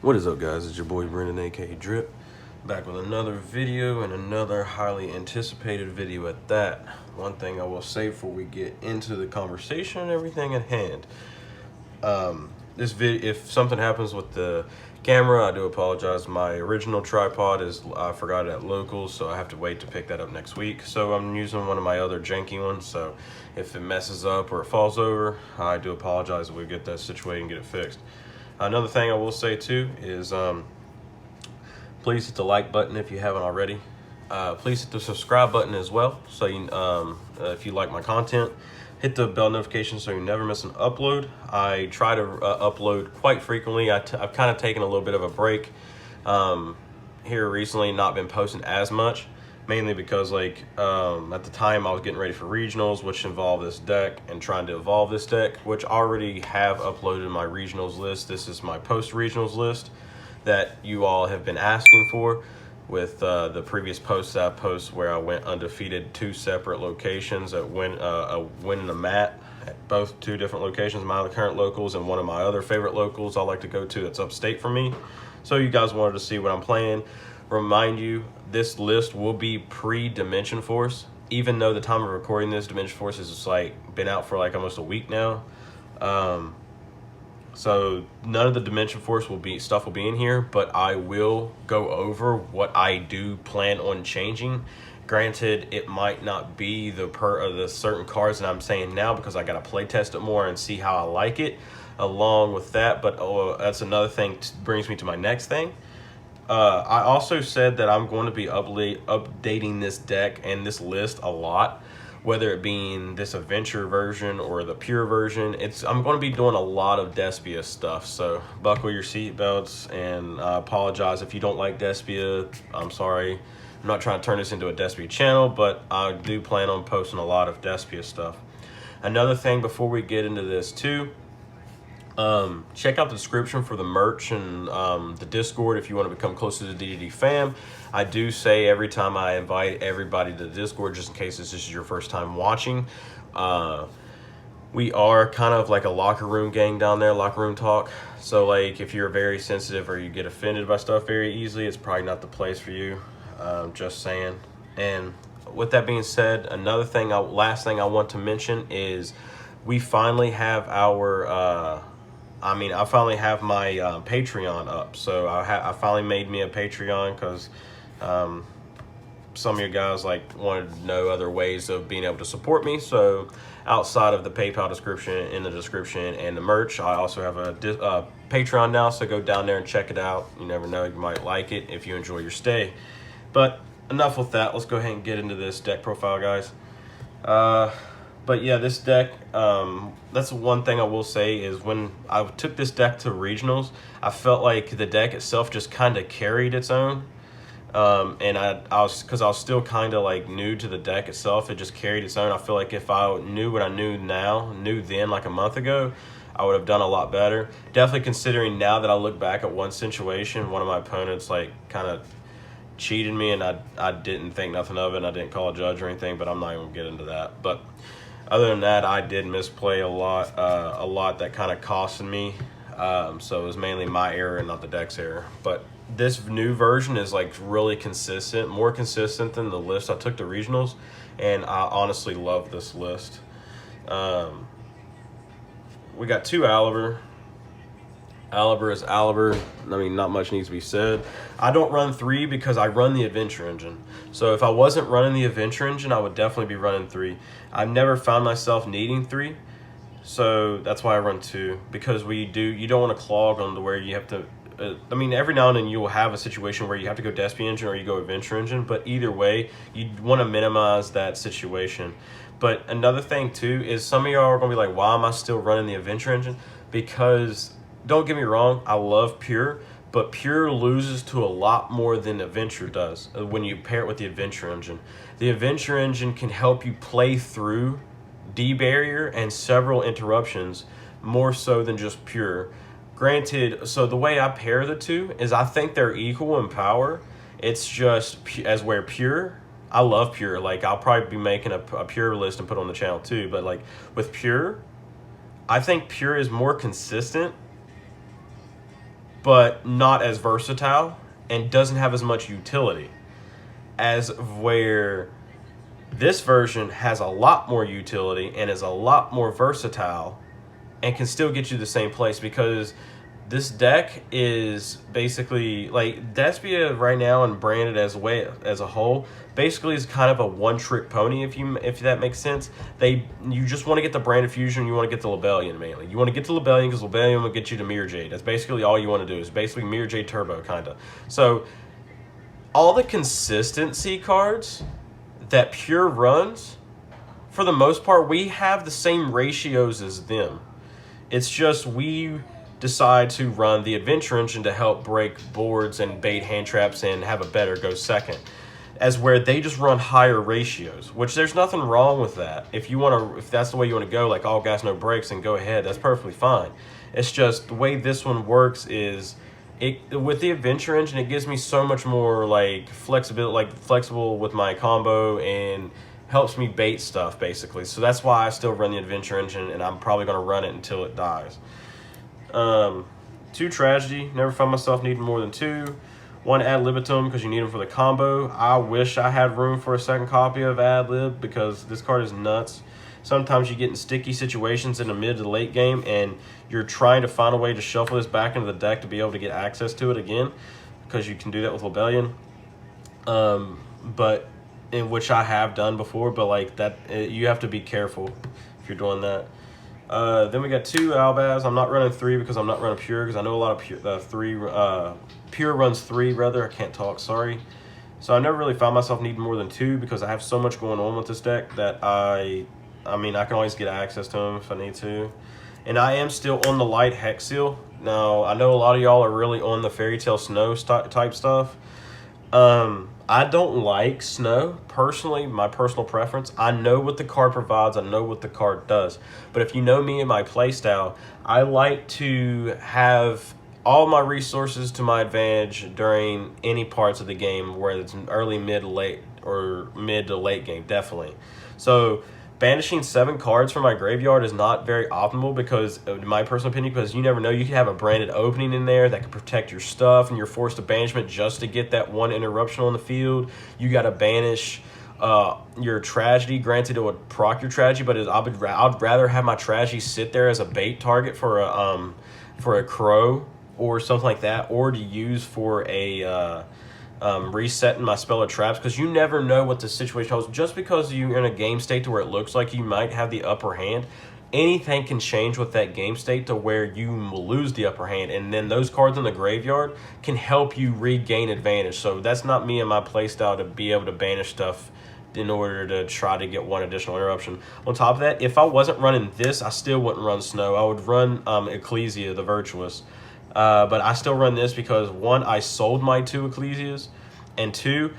What is up, guys? It's your boy Brendan, aka Drip, back with another video and another highly anticipated video at that. One thing I will say before we get into the conversation and everything at hand, this video, if something happens with the camera, I do apologize. My original tripod is, I forgot it at locals, so I have to wait to pick that up next week. So I'm using one of my other janky ones, so if it messes up or it falls over, I do apologize. We'll get that situated and get it fixed. Another thing I will say too is please hit the like button if you haven't already. Please hit the subscribe button as well, so you, if you like my content. Hit the bell notification so you never miss an upload. I try to upload quite frequently. I've kind of taken a little bit of a break here recently, not been posting as much, mainly because at the time I was getting ready for regionals, which involved this deck and trying to evolve this deck, which I already have uploaded my regionals list. This is my post regionals list that you all have been asking for, with the previous posts that I post where I went undefeated 2 separate locations, a win and a mat at both 2 different locations, my current locals and one of my other favorite locals I like to go to that's upstate from me. So you guys wanted to see what I'm playing. Remind you, this list will be pre-Dimension Force, even though the time of recording this, Dimension Force has just been out for almost a week now. So none of the Dimension Force stuff will be in here, but I will go over what I do plan on changing. Granted, it might not be the certain cards that I'm saying now, because I got to play test it more and see how I like it along with that. But that's another thing, brings me to my next thing. I also said that I'm going to be updating this deck and this list a lot, whether it being this adventure version or the pure version. I'm going to be doing a lot of Despia stuff, so buckle your seatbelts. And I apologize if you don't like Despia. I'm sorry. I'm not trying to turn this into a Despia channel, but I do plan on posting a lot of Despia stuff. Another thing before we get into this too, check out the description for the merch and the Discord if you want to become closer to the DDD fam. I do say every time I invite everybody to the Discord, just in case this is your first time watching, we are kind of like a locker room gang down there, locker room talk. So if you're very sensitive or you get offended by stuff very easily, it's probably not the place for you. Just saying. And with that being said, another thing, last thing I want to mention is we finally have our I finally have my Patreon up. So I finally made me a Patreon because some of you guys wanted to know other ways of being able to support me. So outside of the PayPal description, in the description, and the merch, I also have a Patreon now. So go down there and check it out. You never know, you might like it if you enjoy your stay. But enough with that. Let's go ahead and get into this deck profile, guys. But yeah, this deck, that's one thing I will say is when I took this deck to regionals, I felt like the deck itself just kind of carried its own. And because I was still kind of new to the deck itself, it just carried its own. I feel like if I knew what I knew then a month ago, I would have done a lot better. Definitely considering now that I look back at one situation, one of my opponents kind of cheated me and I didn't think nothing of it, and I didn't call a judge or anything, but I'm not even gonna get into that. But other than that, I did misplay a lot that kind of costed me. So it was mainly my error and not the deck's error. But this new version is really consistent, more consistent than the list I took to regionals, and I honestly love this list. We got 2 Albaz. Albaz is Albaz. Not much needs to be said. I don't run 3 because I run the Adventure Engine. So if I wasn't running the Adventure Engine, I would definitely be running 3. I've never found myself needing 3, so that's why I run 2. Because you don't want to clog on to where you have to. Every now and then you will have a situation where you have to go Despia Engine or you go Adventure Engine, but either way, you want to minimize that situation. But another thing too is some of y'all are gonna be like, why am I still running the Adventure Engine? Because don't get me wrong, I love Pure, but Pure loses to a lot more than Adventure does when you pair it with the Adventure Engine. The Adventure Engine can help you play through D-Barrier and several interruptions more so than just Pure. Granted, so the way I pair the two is I think they're equal in power. It's just as where Pure, I love Pure. I'll probably be making a Pure list and put on the channel too. But with Pure, I think Pure is more consistent but not as versatile and doesn't have as much utility as where this version has a lot more utility and is a lot more versatile and can still get you the same place, because this deck is basically like Despia right now and branded as a whole basically is kind of a one-trick pony, if that makes sense. You just want to get the Branded Fusion, you want to get the Lebellion mainly. You want to get to Lebellion because Lebellion will get you to Mirror Jade. That's basically all you want to do, is basically Mirror Jade Turbo kind of. So all the consistency cards that Pure runs, for the most part, we have the same ratios as them. It's just we decide to run the Adventure Engine to help break boards and bait hand traps and have a better go second, as where they just run higher ratios, which there's nothing wrong with that. If that's the way you want to go, like all gas no brakes, and go ahead, that's perfectly fine. It's just the way this one works is with the Adventure Engine, it gives me so much more like flexible with my combo and helps me bait stuff basically. So that's why I still run the Adventure Engine, and I'm probably going to run it until it dies. 2 Tragedy, never found myself needing more than 2. 1 Ad Libitum, because you need them for the combo. I wish I had room for a second copy of Ad Lib, because this card is nuts. Sometimes you get in sticky situations in the mid to late game, and you're trying to find a way to shuffle this back into the deck to be able to get access to it again, because you can do that with Lebellion. But in which I have done before, but like that, you have to be careful if you're doing that. Then we got 2 Albaz. I'm not running 3 because I'm not running Pure, because I know a lot of Pure runs 3 rather. I can't talk, sorry. So I never really found myself needing more than 2, because I have so much going on with this deck that I mean, I can always get access to them if I need to. And I am still on the light Hex Seal. Now, I know a lot of y'all are really on the Fairy Tale Snow type stuff. I don't like Snow, personally, my personal preference. I know what the card provides, I know what the card does. But if you know me and my playstyle, I like to have all my resources to my advantage during any parts of the game, whether it's early, mid, late, or mid to late game, definitely. So banishing 7 cards from my graveyard is not very optimal, because, in my personal opinion, because you never know, you can have a branded opening in there that can protect your stuff, and you're forced to banishment just to get that 1 interruption on the field. You got to banish your Tragedy. Granted, it would proc your Tragedy, but I'd rather have my Tragedy sit there as a bait target for a Crow or something like that, or to use for a resetting my spell or traps, because you never know what the situation is. Just because you're in a game state to where it looks like you might have the upper hand, anything can change with that game state to where you will lose the upper hand, and then those cards in the graveyard can help you regain advantage. So that's not me and my playstyle, to be able to banish stuff in order to try to get 1 additional interruption. On top of that, if I wasn't running this, I still wouldn't run Snow. I would run Ecclesia, the Virtuous. But I still run this because, 1, I sold my 2 Ecclesias, and 2,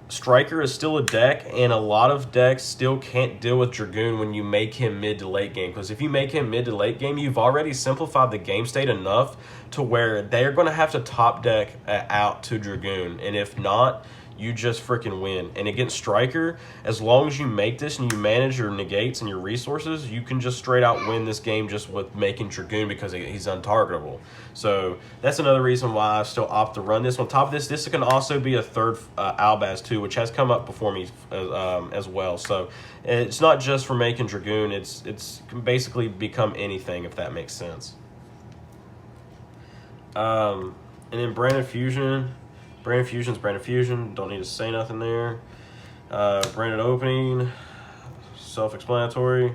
Striker is still a deck, and a lot of decks still can't deal with Dragoon when you make him mid to late game. Because if you make him mid to late game, you've already simplified the game state enough to where they're going to have to top deck out to Dragoon. And if not, you just freaking win. And against Striker, as long as you make this and you manage your negates and your resources, you can just straight out win this game just with making Dragoon, because he's untargetable. So that's another reason why I still opt to run this. On top of this, this can also be a 3rd Albaz too, which has come up before me as well. So it's not just for making Dragoon, it's can basically become anything, if that makes sense. And then Branded Fusion's Branded Fusion. Don't need to say nothing there. Branded Opening, self-explanatory.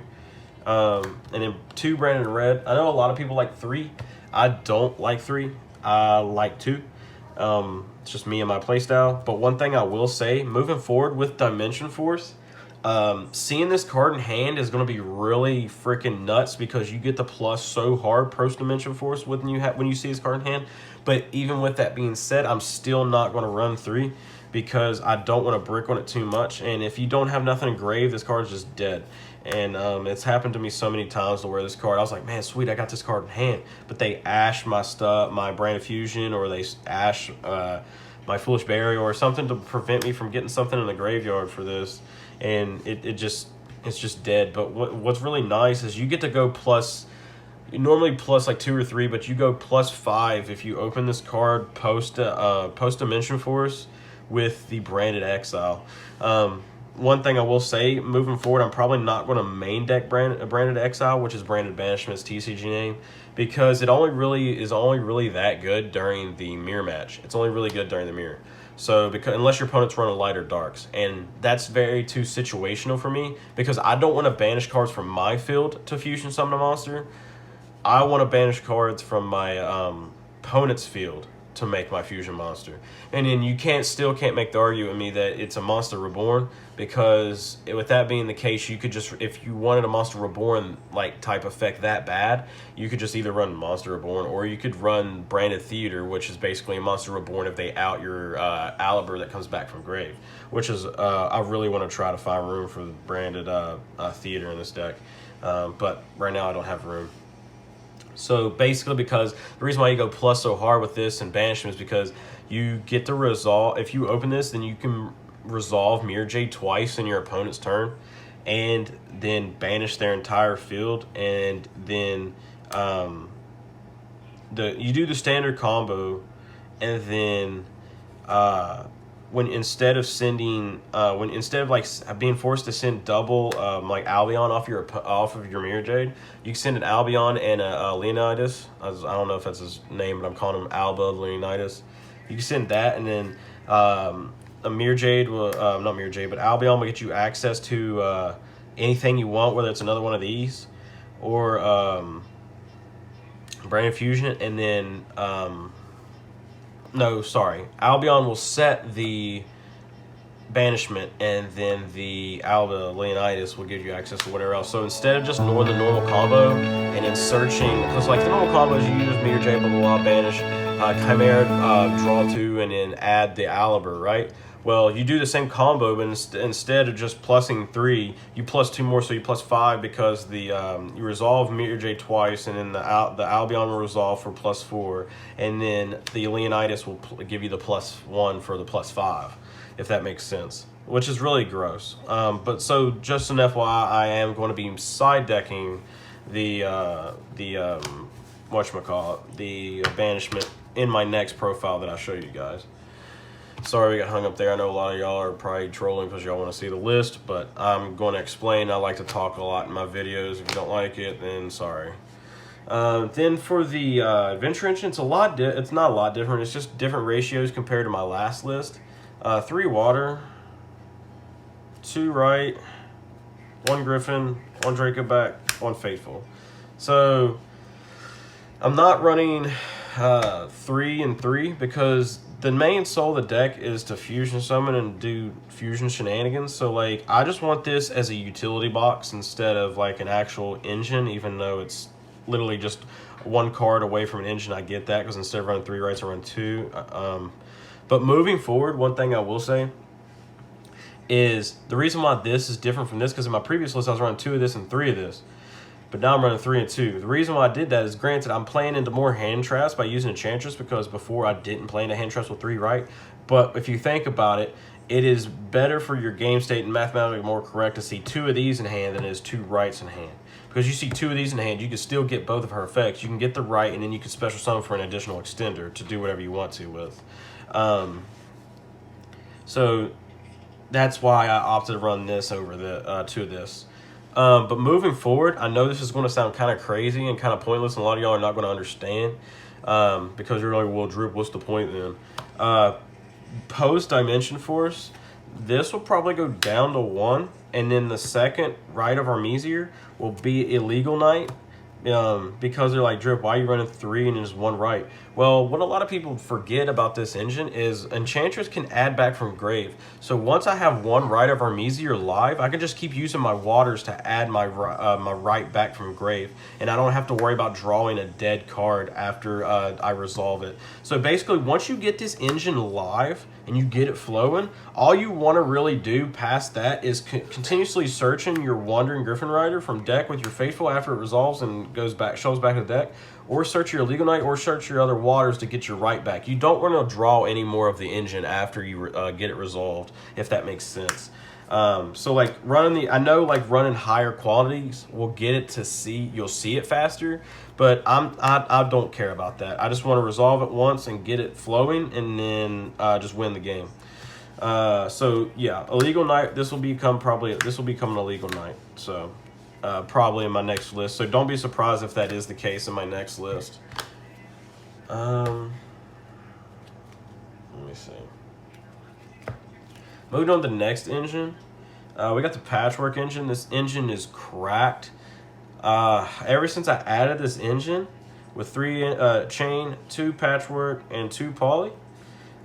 And then 2 Branded Red. I know a lot of people like 3. I don't like 3. I like 2. It's just me and my playstyle. But one thing I will say, moving forward with Dimension Force, seeing this card in hand is going to be really freaking nuts, because you get the plus so hard post Dimension Force when you see this card in hand. But even with that being said, I'm still not going to run 3, because I don't want to brick on it too much. And if you don't have nothing engraved, this card is just dead. And it's happened to me so many times to where this card, I was like, man, sweet, I got this card in hand, but they ash my stuff, my Branded Fusion, or they ash my Foolish Burial or something to prevent me from getting something in the graveyard for this. And it's just dead. But what's really nice is you get to go plus normally plus like 2 or 3, but you go plus 5 if you open this card post Dimension Force with the Branded Exile. One thing I will say, moving forward, I'm probably not going to main deck Branded Exile, which is Branded Banishment's TCG name, because it only really that good during the mirror match. It's only really good during the mirror. So unless your opponent's running light or darks, and that's very too situational for me, because I don't want to banish cards from my field to fusion summon a monster. I want to banish cards from my opponent's field to make my fusion monster. And then you still can't make the argument with me that it's a Monster Reborn, because with that being the case, you could just, if you wanted a Monster Reborn like type effect that bad, you could just either run Monster Reborn, or you could run Branded Theater, which is basically a Monster Reborn if they out your Albaz that comes back from grave, which is I really want to try to find room for the Branded Theater in this deck, but right now I don't have room. So basically, because the reason why you go plus so hard with this and banishment is because you get to resolve, if you open this, then you can resolve Mirror Jade twice in your opponent's turn, and then banish their entire field, and then you do the standard combo, and then instead of like being forced to send double like Albion off of your Mirror Jade, you can send an Albion and a Leonidas. I don't know if that's his name, but I'm calling him Alba Leonidas. You can send that, and then a Mirror Jade will not Mirror Jade, but Albion will get you access to anything you want, whether it's another one of these or Brain Fusion, and then no, sorry. Albion will set the banishment, and then the Alba Leonidas will give you access to whatever else. So instead of just the normal combo and then searching, because like the normal combos, you use Mirror Jade, blah, blah, blah, banish, Chimera, draw 2, and then add the Albaz, right? Well, you do the same combo, but instead of just plussing 3, you plus 2 more, so you plus 5, because the you resolve Mirror Jade twice, and then the Albion will resolve for plus 4, and then the Leonidas will give you the plus 1 for the plus 5, if that makes sense, which is really gross. But so just an FYI, I am going to be side decking the whatchamacallit, the banishment in my next profile that I show you guys. Sorry we got hung up there. I know a lot of y'all are probably trolling because y'all want to see the list, but I'm going to explain. I like to talk a lot in my videos. If you don't like it, then sorry. Then for the Adventure Engine, it's not a lot different. It's just different ratios compared to my last list. 3 water, 2 right, 1 Griffin, 1 Dracoback, 1 Faithful. So I'm not running 3 and 3 because the main soul of the deck is to fusion summon and do fusion shenanigans. So like I just want this as a utility box instead of like an actual engine, even though it's literally just 1 card away from an engine. I get that, because instead of running 3 rights, I run 2. But moving forward, one thing I will say is the reason why this is different from this, because in my previous list I was running 2 of this and 3 of this. But now I'm running 3 and 2. The reason why I did that is, granted, I'm playing into more hand traps by using Enchantress, because before I didn't play into hand traps with 3 right. But if you think about it, it is better for your game state and mathematically more correct to see 2 of these in hand than it is 2 rights in hand. Because you see 2 of these in hand, you can still get both of her effects. You can get the right, and then you can special summon for an additional extender to do whatever you want to with. So that's why I opted to run this over the 2 of this. But moving forward, I know this is going to sound kind of crazy and kind of pointless, and a lot of y'all are not going to understand, because you're like, well, Drip, what's the point then? Post Dimension Force, this will probably go down to 1, and then the second right of Armesier will be Illegal Knight, because they're like, Drip, why are you running 3 and just 1 right? Well, what a lot of people forget about this engine is Enchantress can add back from grave. So once I have 1 right of Armesier live, I can just keep using my waters to add my right back from grave, and I don't have to worry about drawing a dead card after I resolve it. So basically, once you get this engine live and you get it flowing, all you want to really do past that is continuously searching your Wandering Griffin Rider from deck with your Faithful after it resolves and shows back to the deck, or search your Illegal Knight, or search your other waters to get your right back. You don't want to draw any more of the engine after you get it resolved, if that makes sense. So like I know like running higher qualities will get it to you'll see it faster, but I don't care about that. I just want to resolve it once and get it flowing, and then just win the game. So yeah, illegal night. This will become an illegal night. So probably in my next list. So don't be surprised if that is the case in my next list. Let me see. Moving on to the next engine. We got the Patchwork engine. This engine is cracked. Ever since I added this engine with 3 chain, 2 Patchwork, and 2 poly,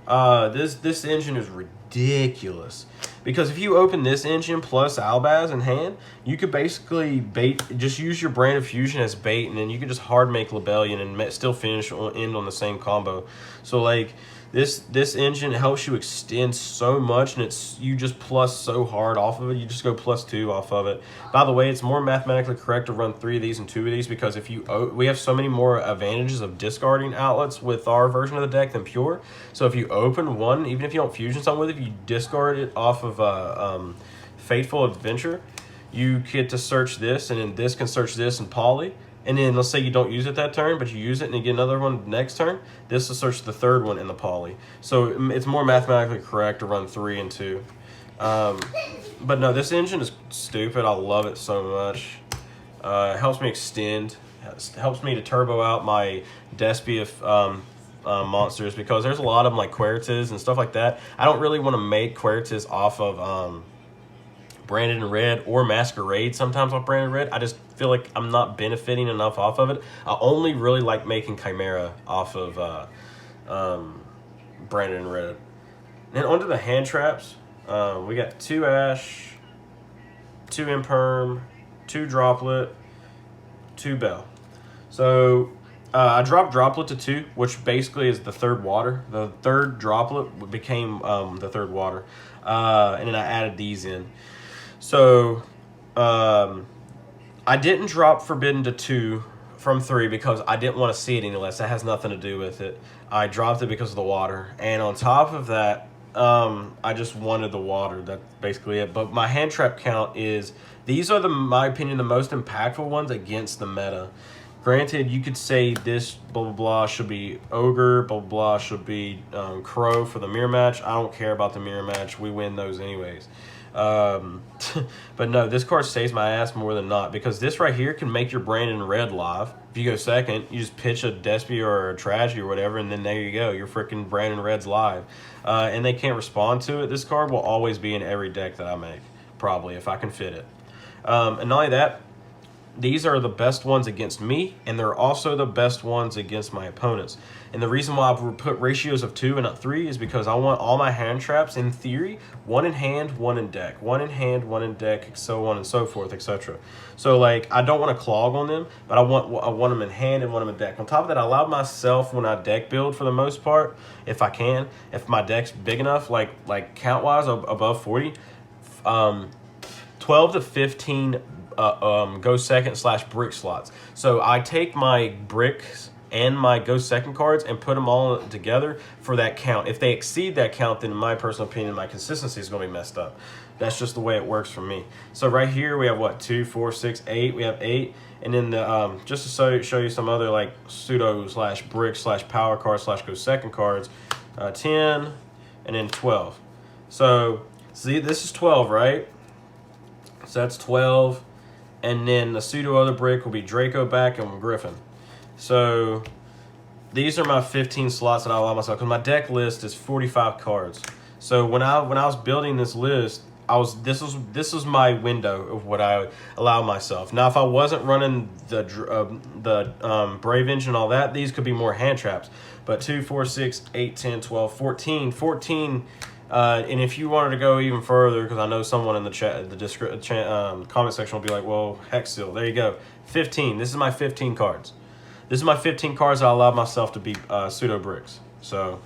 this engine is ridiculous. Because if you open this engine plus Albaz in hand, you could basically just use your Brand of Fusion as bait, and then you could just hard make Lebellion and still end on the same combo. So like this engine helps you extend so much, and you just plus so hard off of it. You just go +2 off of it. By the way, it's more mathematically correct to run 3 of these and 2 of these, because we have so many more advantages of discarding outlets with our version of the deck than pure. So if you open one, even if you don't fusion something with it, if you discard it off of Fateful Adventure, you get to search this, and then this can search this and poly. And then let's say you don't use it that turn, but you use it and you get another one next turn. This will search the 3rd one in the poly. So it's more mathematically correct to run 3 and 2. But no, this engine is stupid. I love it so much. It helps me extend. It helps me to turbo out my Despia monsters, because there's a lot of them like Quertes and stuff like that. I don't really want to make Quertes off of Branded in Red or Masquerade sometimes off Branded in Red. I just feel like I'm not benefiting enough off of it. I only really like making Chimera off of Branded in Red. And onto the hand traps. We got 2 Ash, 2 Imperm, 2 Droplet, 2 Bell. So I dropped Droplet to 2, which basically is the 3rd water. The 3rd Droplet became the 3rd water. And then I added these in. So I didn't drop Forbidden to 2 from 3 because I didn't want to see it any less. That has nothing to do with it. I dropped it because of the water. And on top of that, I just wanted the water. That's basically it. But my hand trap count is, these are, my opinion, the most impactful ones against the meta. Granted, you could say this blah blah blah should be Ogre, blah blah blah should be Crow for the mirror match. I don't care about the mirror match. We win those anyways. But no, this card saves my ass more than not, because this right here can make your Brandon Red live. If you go second, you just pitch a Despia or a Tragedy or whatever, and then there you go, your freaking Brandon Red's live. And they can't respond to it. This card will always be in every deck that I make, probably, if I can fit it. And not only that, these are the best ones against me, and they're also the best ones against my opponents. And the reason why I put ratios of 2 and not 3 is because I want all my hand traps, in theory, 1 in hand, 1 in deck, 1 in hand, 1 in deck, so on and so forth, etc. So like, I don't want to clog on them, but I want them in hand and want them in deck. On top of that, I allow myself, when I deck build for the most part, if I can, if my deck's big enough, like count wise above 40, 12 to 15 go second / brick slots. So I take my bricks and my go second cards and put them all together for that count. If they exceed that count, then in my personal opinion, my consistency is going to be messed up. That's just the way it works for me. So right here we have what, 2, 4, 6, 8. We have 8, and then the just to show you some other like pseudo / brick / power cards / go second cards, 10, and then 12. So see, this is 12, right? So that's 12. And then the pseudo other brick will be Draco back and Griffin. So these are my 15 slots that I allow myself, because my deck list is 45 cards. So when I was building this list, this was my window of what I allow myself. Now, if I wasn't running the Brave Engine and all that, these could be more hand traps. But 2, 4, 6, 8, 10, 12, 14. And if you wanted to go even further, because I know someone in the chat, comment section will be like, well, heck still, there you go. 15. This is my 15 cards. This is my 15 cards that I allowed myself to be pseudo bricks. So,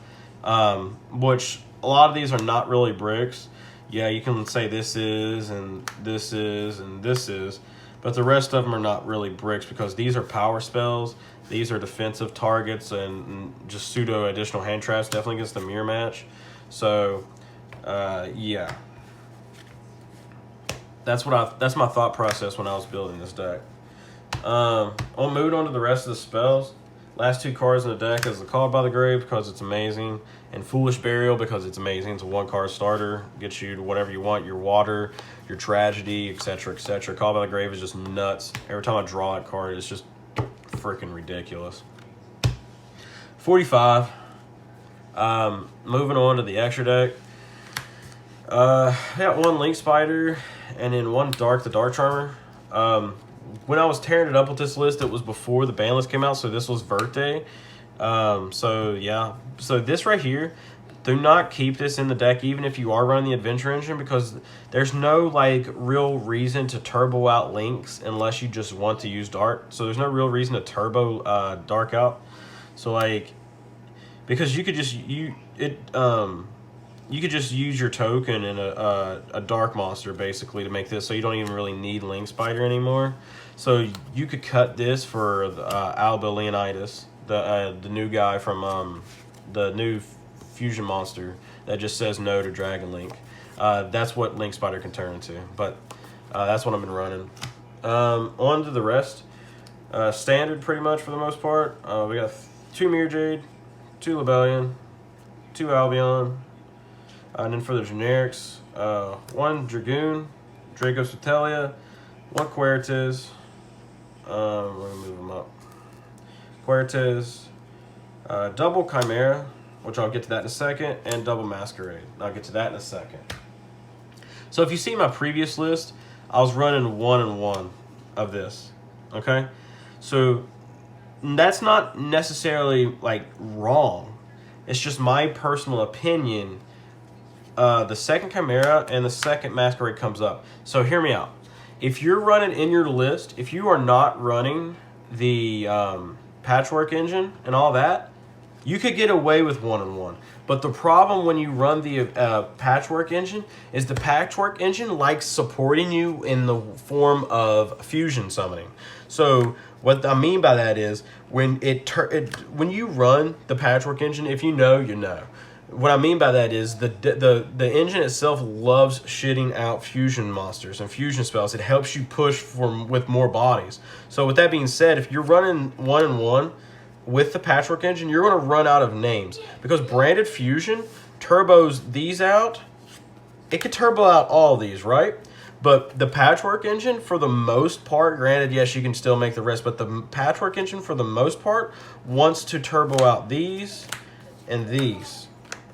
which a lot of these are not really bricks. Yeah, you can say this is, and this is, and this is, but the rest of them are not really bricks, because these are power spells. These are defensive targets and just pseudo additional hand traps, definitely against the mirror match. So, yeah. That's my thought process when I was building this deck. I'll move on to the rest of the spells. Last 2 cards in the deck is the Called by the Grave because it's amazing, and Foolish Burial because it's amazing. It's a 1-card starter, gets you to whatever you want, your water, your tragedy, etc., etc. Called by the Grave is just nuts. Every time I draw that card, it's just freaking ridiculous. 45. Moving on to the extra deck. I got 1 Link Spider and then 1 Dark the Dark Charmer. When I was tearing it up with this list, it was before the ban list came out, so this was Verte. So yeah, so this right here, do not keep this in the deck even if you are running the Adventure Engine, because there's no like real reason to turbo out Links unless you just want to use Dark. So there's no real reason to turbo Dark out. So like, because you could just you could just use your token and a Dark monster basically to make this, so you don't even really need Link Spider anymore. So you could cut this for Alba Leonidas, the new guy from the new fusion monster that just says no to Dragon Link. That's what Link Spider can turn into, but that's what I've been running. On to the rest. Standard pretty much for the most part. We got 2 Mirror Jade, 2 Lebellion, 2 Albion, and then for the generics, 1 Dragoon, Draco Sotelia, 1 Quertes, we're gonna move them up. Quertes, double Chimera, which I'll get to that in a second, and double Masquerade. I'll get to that in a second. So if you see my previous list, I was running 1 and 1 of this, okay? So that's not necessarily like wrong. It's just my personal opinion. The second Chimera and the second Masquerade comes up. So hear me out. If you're running in your list, if you are not running the Patchwork engine and all that, you could get away with 1 and 1. But the problem when you run the Patchwork engine is the Patchwork engine likes supporting you in the form of fusion summoning. So what I mean by that is when when you run the Patchwork engine, if you know, you know. What I mean by that is the engine itself loves shitting out fusion monsters and fusion spells. It helps you push with more bodies. So with that being said, if you're running 1 and 1 with the Patchwork engine, you're going to run out of names, because Branded Fusion turbos these out. It could turbo out all these, right? But the Patchwork engine, for the most part, granted, yes, you can still make the rest, but the Patchwork engine, for the most part, wants to turbo out these and these.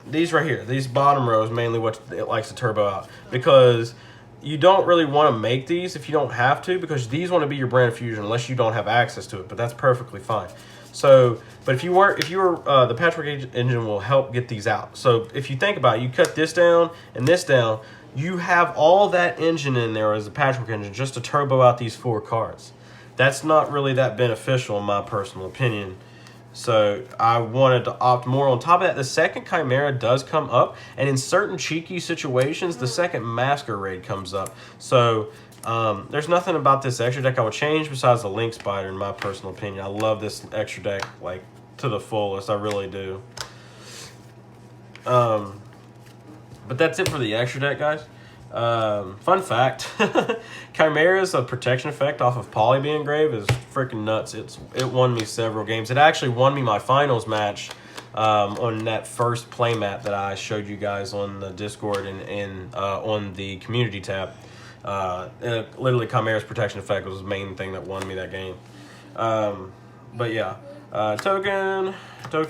These right here, these bottom rows, mainly what it likes to turbo out, because you don't really want to make these if you don't have to, because these want to be your Brand of Fusion unless you don't have access to it, but that's perfectly fine. So, but if you were, the Patchwork engine will help get these out. So if you think about it, you cut this down and this down, you have all that engine in there as a Patchwork engine just to turbo out these 4 cards. That's not really that beneficial in my personal opinion. So I wanted to opt more. On top of that, the second Chimera does come up, and in certain cheeky situations, the second Masquerade comes up. So there's nothing about this extra deck I would change besides the Link Spider, in my personal opinion. I love this extra deck like to the fullest. I really do. But that's it for the extra deck, guys. Fun fact, Chimera's protection effect off of Poly being Grave is freaking nuts. It won me several games. It actually won me my finals match on that first playmat that I showed you guys on the Discord and on the community tab. Literally Chimera's protection effect was the main thing that won me that game. But yeah, token. If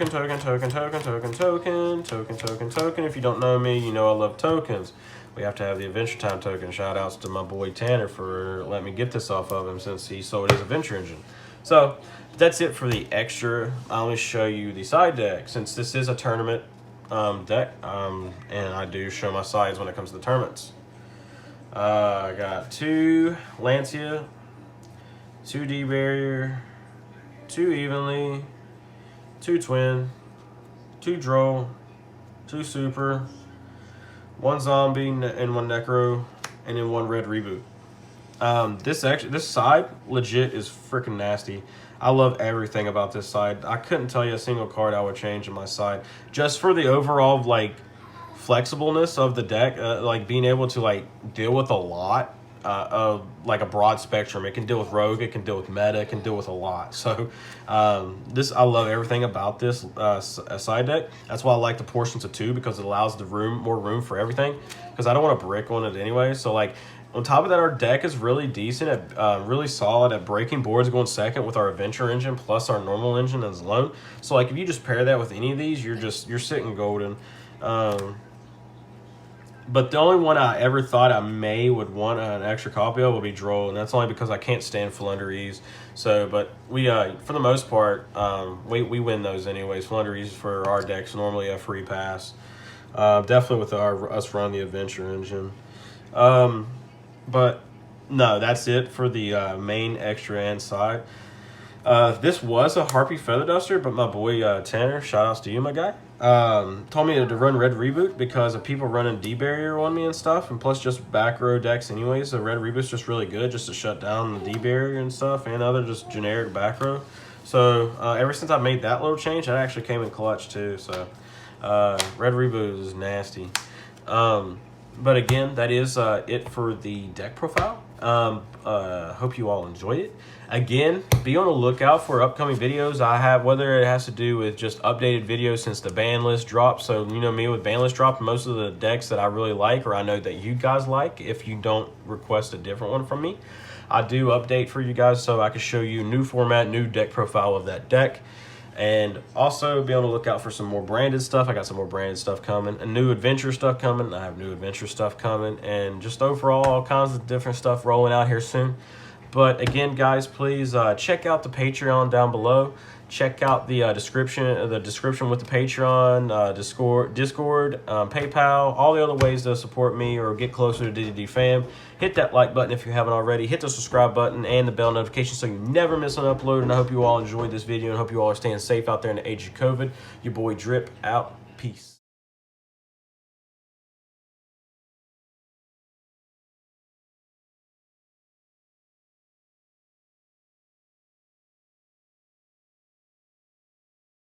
you don't know me, you know I love tokens. We have to have the Adventure Time token. Shout outs to my boy Tanner for letting me get this off of him since he sold his Adventure Engine. So that's it for the extra. I'll only show you the side deck since this is a tournament deck, and I do show my sides when it comes to the tournaments. I got 2 Lancia, 2 D-Barrier, 2 Evenly, 2 Twin, 2 Droll, 2 Super, 1 Zombie and 1 Necro, and then 1 Red Reboot. This side legit is freaking nasty. I love everything about this side. I couldn't tell you a single card I would change in my side, just for the overall like flexibleness of the deck, like being able to like deal with a lot like a broad spectrum. It can deal with rogue, it can deal with meta, it can deal with a lot. So this, I love everything about this side deck. That's why I like the portions of 2, because it allows the more room for everything, because I don't want to brick on it anyway. So like, on top of that, our deck is really decent at really solid at breaking boards, going second with our adventure engine plus our normal engine as alone. So like, if you just pair that with any of these, you're sitting golden. But the only one I ever thought I would want an extra copy of would be Droll, and that's only because I can't stand Flunderies. So, but we, for the most part, we win those anyways. Flunderies for our decks normally a free pass. Definitely with us running the adventure engine. But no, that's it for the main extra and side. This was a Harpy Feather Duster, but my boy Tanner, shout outs to you, my guy, told me to run Red Reboot because of people running D-Barrier on me and stuff, and plus just back row decks anyways. So Red Reboot's just really good just to shut down the D-Barrier and stuff, and other just generic back row. So ever since I made that little change, that actually came in clutch too. So Red Reboot is nasty. But again, that is it for the deck profile. Hope you all enjoyed it. Again, be on the lookout for upcoming videos I have, whether it has to do with just updated videos since the ban list dropped. So, you know me, with ban list drop, most of the decks that I really like, or I know that you guys like, if you don't request a different one from me, I do update for you guys so I can show you new format, new deck profile of that deck. And also be on the lookout for some more branded stuff. I got some more branded stuff coming, and new adventure stuff coming. I have new adventure stuff coming, and just overall all kinds of different stuff rolling out here soon. But again, guys, please check out the Patreon down below. Check out the description with the Patreon, Discord, PayPal, all the other ways to support me or get closer to DDD fam. Hit that like button if you haven't already. Hit the subscribe button and the bell notification so you never miss an upload. And I hope you all enjoyed this video and hope you all are staying safe out there in the age of COVID. Your boy Drip out. Peace.